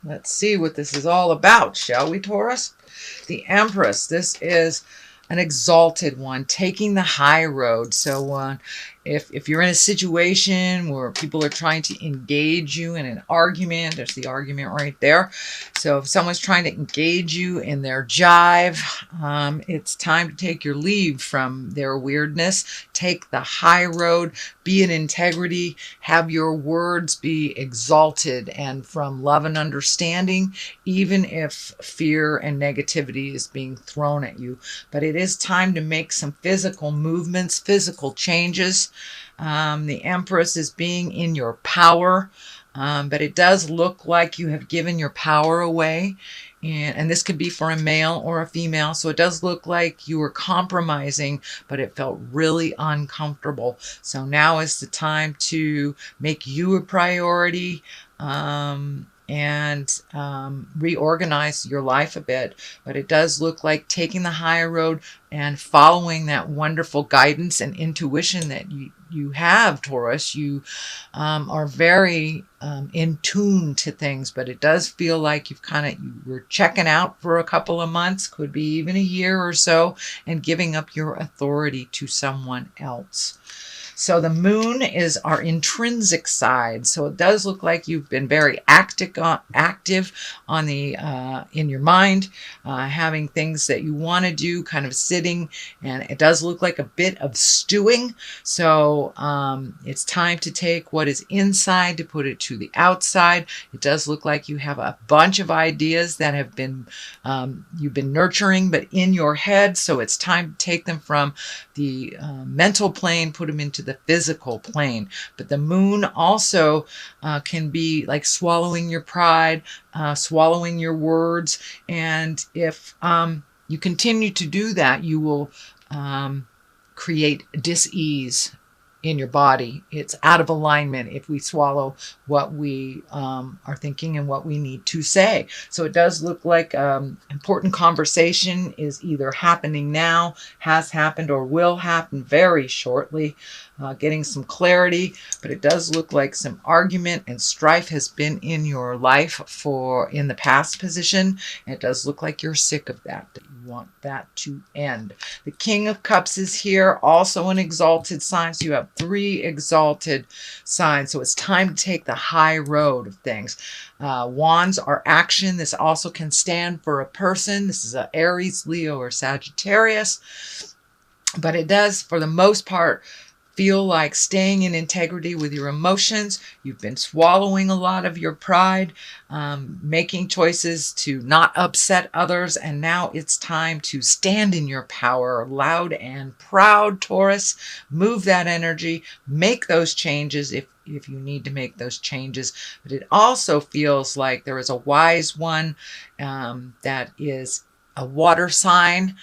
Let's see what this is all about, shall we, Taurus? The Empress. This is an exalted one, taking the high road. So if you're in a situation where people are trying to engage you in an argument, there's the argument right there. So if someone's trying to engage you in their jive, it's time to take your leave from their weirdness. Take the high road, be in integrity, have your words be exalted and from love and understanding, even if fear and negativity is being thrown at you. But it is time to make some physical movements, physical changes. The Empress is being in your power, but it does look like you have given your power away. And this could be for a male or a female. So it does look like you were compromising, but it felt really uncomfortable. So now is the time to make you a priority. And reorganize your life a bit. But it does look like taking the higher road and following that wonderful guidance and intuition that you have, Taurus. You are very in tune to things, but it does feel like you were checking out for a couple of months, could be even a year or so, and giving up your authority to someone else. So the moon is our intrinsic side. So it does look like you've been very active on the in your mind, having things that you want to do, kind of sitting, and it does look like a bit of stewing. So it's time to take what is inside to put it to the outside. It does look like you have a bunch of ideas that have been you've been nurturing, but in your head. So it's time to take them from the mental plane, put them into the physical plane. But the moon also can be like swallowing your pride, swallowing your words. And if you continue to do that, you will create dis-ease in your body. It's out of alignment if we swallow what we are thinking and what we need to say. So it does look like important conversation is either happening now, has happened, or will happen very shortly. Getting some clarity, but it does look like some argument and strife has been in your life in the past position. And it does look like you're sick of that you want that to end. The King of Cups is here, also an exalted sign. So you have 3 exalted signs. So it's time to take the high road of things. Wands are action. This also can stand for a person. This is an Aries, Leo, or Sagittarius. But it does, for the most part, feel like staying in integrity with your emotions. You've been swallowing a lot of your pride, making choices to not upset others. And now it's time to stand in your power, loud and proud, Taurus. Move that energy, make those changes if you need to make those changes. But it also feels like there is a wise one that is a water sign.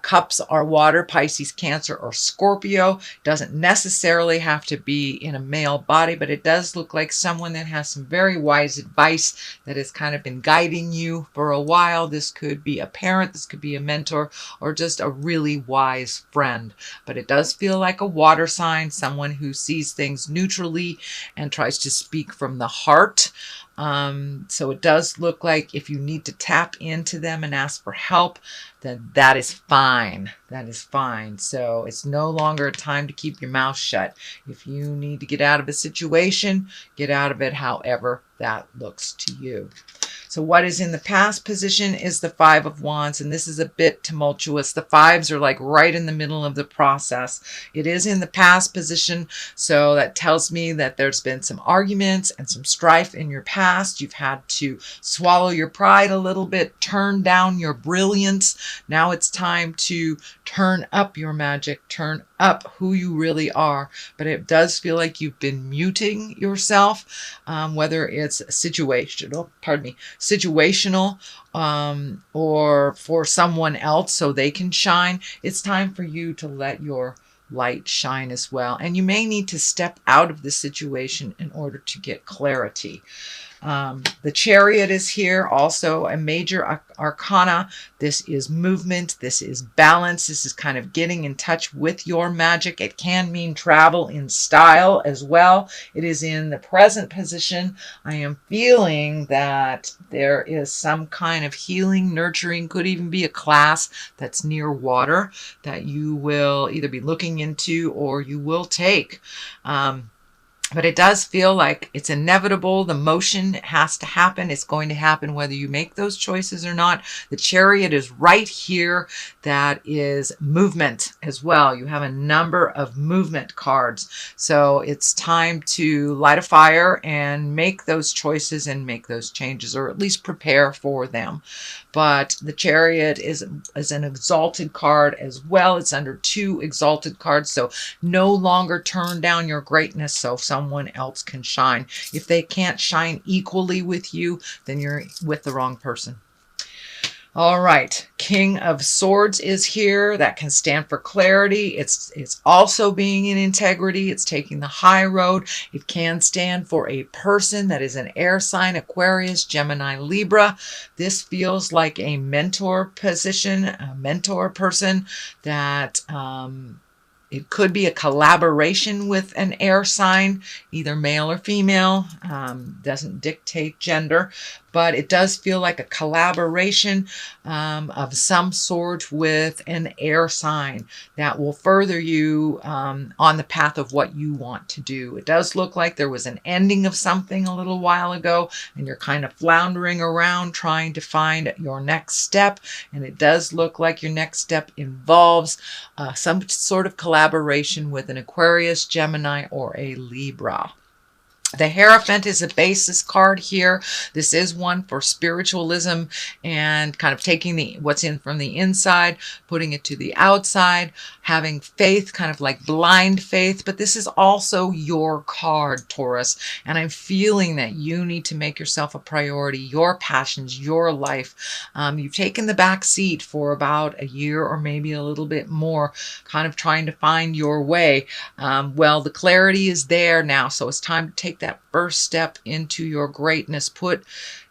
Cups are water, Pisces, Cancer, or Scorpio. Doesn't necessarily have to be in a male body, but it does look like someone that has some very wise advice that has kind of been guiding you for a while. This could be a parent, this could be a mentor, or just a really wise friend. But it does feel like a water sign, someone who sees things neutrally and tries to speak from the heart. So it does look like if you need to tap into them and ask for help, then that is fine. That is fine. So it's no longer a time to keep your mouth shut. If you need to get out of a situation, get out of it however that looks to you. So what is in the past position is the 5 of Wands, and this is a bit tumultuous. The 5s are like right in the middle of the process. It is in the past position, so that tells me that there's been some arguments and some strife in your past. You've had to swallow your pride a little bit, turn down your brilliance. Now it's time to turn up your magic, turn up who you really are. But it does feel like you've been muting yourself, whether it's situational, or for someone else so they can shine. It's time for you to let your light shine as well. And you may need to step out of the situation in order to get clarity. The Chariot is here, also a major arcana. This is movement. This is balance. This is kind of getting in touch with your magic. It can mean travel in style as well. It is in the present position. I am feeling that there is some kind of healing, nurturing, could even be a class that's near water that you will either be looking into or you will take. But it does feel like it's inevitable. The motion has to happen. It's going to happen whether you make those choices or not. The Chariot is right here. That is movement as well. You have a number of movement cards. So it's time to light a fire and make those choices and make those changes, or at least prepare for them. But the Chariot is an exalted card as well. It's under 2 exalted cards. So no longer turn down your greatness so someone else can shine. If they can't shine equally with you, then you're with the wrong person. All right, King of Swords is here. That can stand for clarity. It's also being in integrity. It's taking the high road. It can stand for a person that is an air sign, Aquarius, Gemini, Libra. This feels like a mentor position, a mentor person that it could be a collaboration with an air sign, either male or female. Doesn't dictate gender, but it does feel like a collaboration of some sort with an air sign that will further you on the path of what you want to do. It does look like there was an ending of something a little while ago, and you're kind of floundering around trying to find your next step. And it does look like your next step involves some sort of collaboration with an Aquarius, Gemini, or a Libra. The Hierophant is a basis card here. This is one for spiritualism and kind of taking what's in from the inside, putting it to the outside, having faith, kind of like blind faith. But this is also your card, Taurus. And I'm feeling that you need to make yourself a priority, your passions, your life. You've taken the back seat for about a year or maybe a little bit more, kind of trying to find your way. Well, the clarity is there now, so it's time to take that first step into your greatness. Put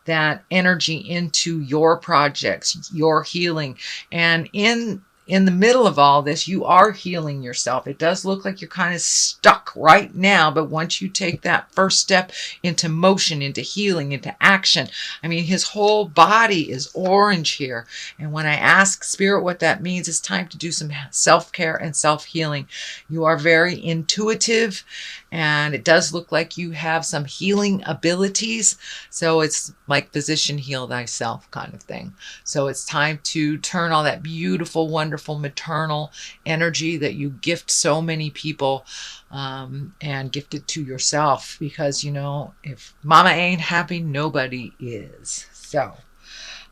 that energy into your projects, your healing. And in the middle of all this, you are healing yourself. It does look like you're kind of stuck right now, but once you take that first step into motion, into healing, into action, I mean, his whole body is orange here. And when I ask Spirit what that means, it's time to do some self-care and self-healing. You are very intuitive, and it does look like you have some healing abilities. So it's like physician heal thyself kind of thing. So it's time to turn all that beautiful, wonderful maternal energy that you gift so many people and gift it to yourself, because, you know, if mama ain't happy, nobody is. So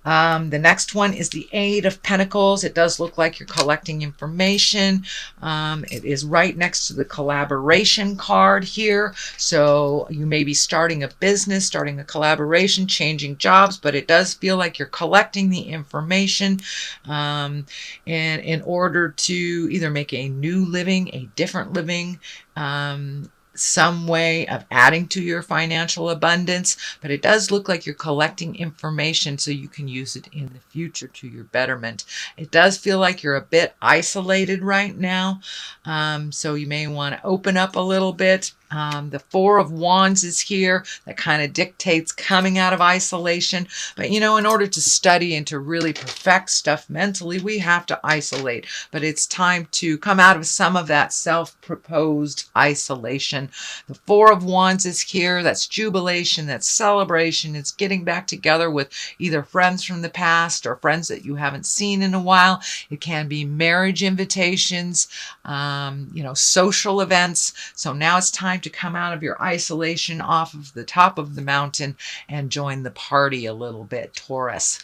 the next one is the Eight of Pentacles. It does look like you're collecting information. It is right next to the collaboration card here. So you may be starting a business, starting a collaboration, changing jobs, but it does feel like you're collecting the information in order to either make a new living, a different living, some way of adding to your financial abundance. But it does look like you're collecting information so you can use it in the future to your betterment. It does feel like you're a bit isolated right now, so you may want to open up a little bit. The Four of Wands is here. That kind of dictates coming out of isolation. But, you know, in order to study and to really perfect stuff mentally, we have to isolate. But it's time to come out of some of that self-proposed isolation. The Four of Wands is here. That's jubilation. That's celebration. It's getting back together with either friends from the past or friends that you haven't seen in a while. It can be marriage invitations, you know, social events. So now it's time to come out of your isolation off of the top of the mountain and join the party a little bit, Taurus.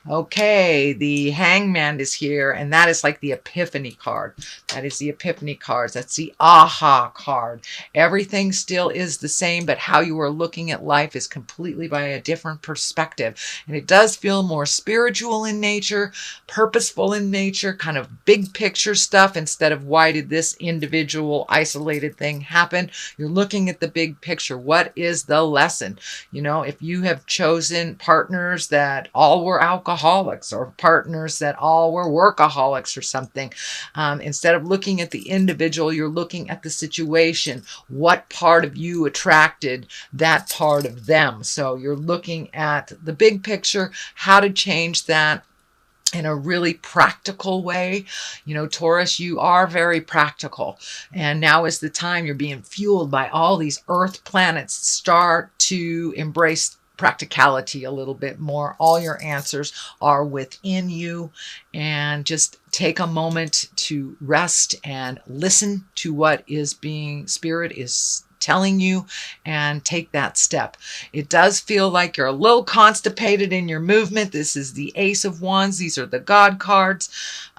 Okay, the Hangman is here, and that is like the Epiphany card. That is the Epiphany cards. That's the aha card. Everything still is the same, but how you are looking at life is completely by a different perspective. And it does feel more spiritual in nature, purposeful in nature, kind of big picture stuff instead of why did this individual isolated thing happen. You're You're looking at the big picture. What is the lesson? You know, if you have chosen partners that all were alcoholics or partners that all were workaholics or something, instead of looking at the individual, you're looking at the situation. What part of you attracted that part of them? So you're looking at the big picture, how to change that in a really practical way. You know, Taurus, you are very practical. And now is the time you're being fueled by all these earth planets. Start to embrace practicality a little bit more. All your answers are within you. And just take a moment to rest and listen to what is being, Spirit is telling you, and take that step. It does feel like you're a little constipated in your movement. This is the Ace of Wands. These are the God cards.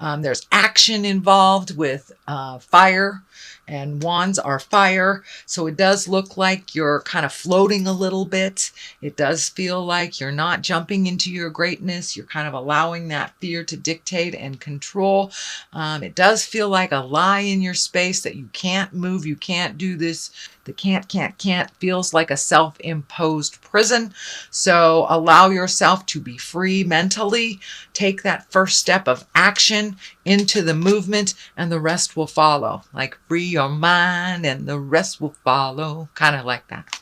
There's action involved with fire, and wands are fire. So it does look like you're kind of floating a little bit. It does feel like you're not jumping into your greatness. You're kind of allowing that fear to dictate and control. It does feel like a lie in your space that you can't move, you can't do this. The can't feels like a self-imposed prison. So allow yourself to be free mentally. Take that first step of action into the movement, and the rest will follow. Like, free your mind and the rest will follow. Kind of like that.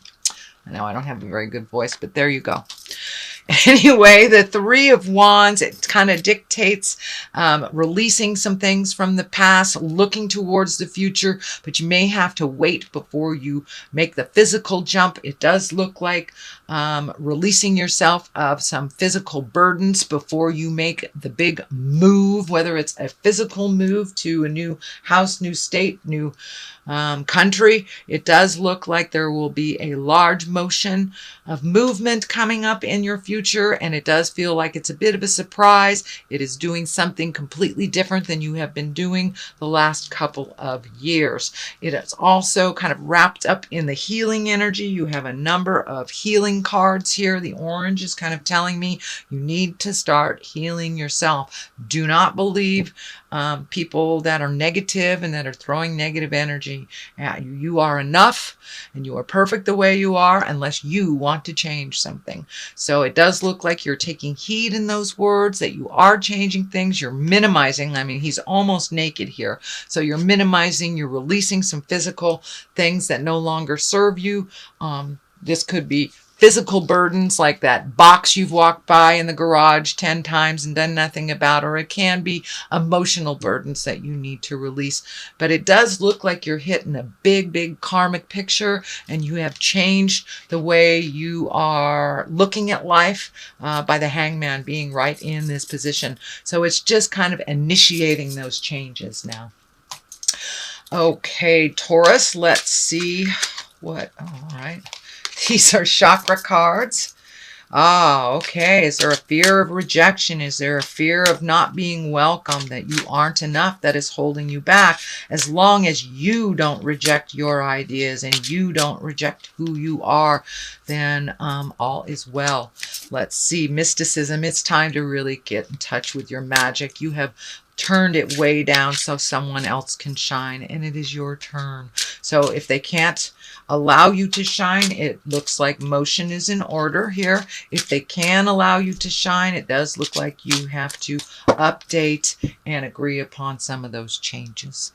I know I don't have a very good voice, but there you go. Anyway, the Three of Wands, it kind of dictates releasing some things from the past, looking towards the future, but you may have to wait before you make the physical jump. It does look like releasing yourself of some physical burdens before you make the big move, whether it's a physical move to a new house, new state, new country. It does look like there will be a large motion of movement coming up in your future, and it does feel like it's a bit of a surprise. It is doing something completely different than you have been doing the last couple of years. It is also kind of wrapped up in the healing energy. You have a number of healing cards here. The orange is kind of telling me you need to start healing yourself. Do not believe people that are negative and that are throwing negative energy at you. You are enough and you are perfect the way you are, unless you want to change something. So it does look like you're taking heed in those words, that you are changing things. You're minimizing. I mean, he's almost naked here. So you're minimizing, you're releasing some physical things that no longer serve you. This could be physical burdens, like that box you've walked by in the garage 10 times and done nothing about, or it can be emotional burdens that you need to release. But it does look like you're hitting a big, big karmic picture, and you have changed the way you are looking at life by the Hangman being right in this position. So it's just kind of initiating those changes now. Okay, Taurus, let's see what, all right. These are chakra cards. Ah, okay. Is there a fear of rejection? Is there a fear of not being welcome, that you aren't enough, that is holding you back? As long as you don't reject your ideas and you don't reject who you are, then all is well. Let's see. Mysticism. It's time to really get in touch with your magic. You have turned it way down so someone else can shine, and it is your turn. So if they can't allow you to shine, it looks like motion is in order here. If they can allow you to shine, it does look like you have to update and agree upon some of those changes.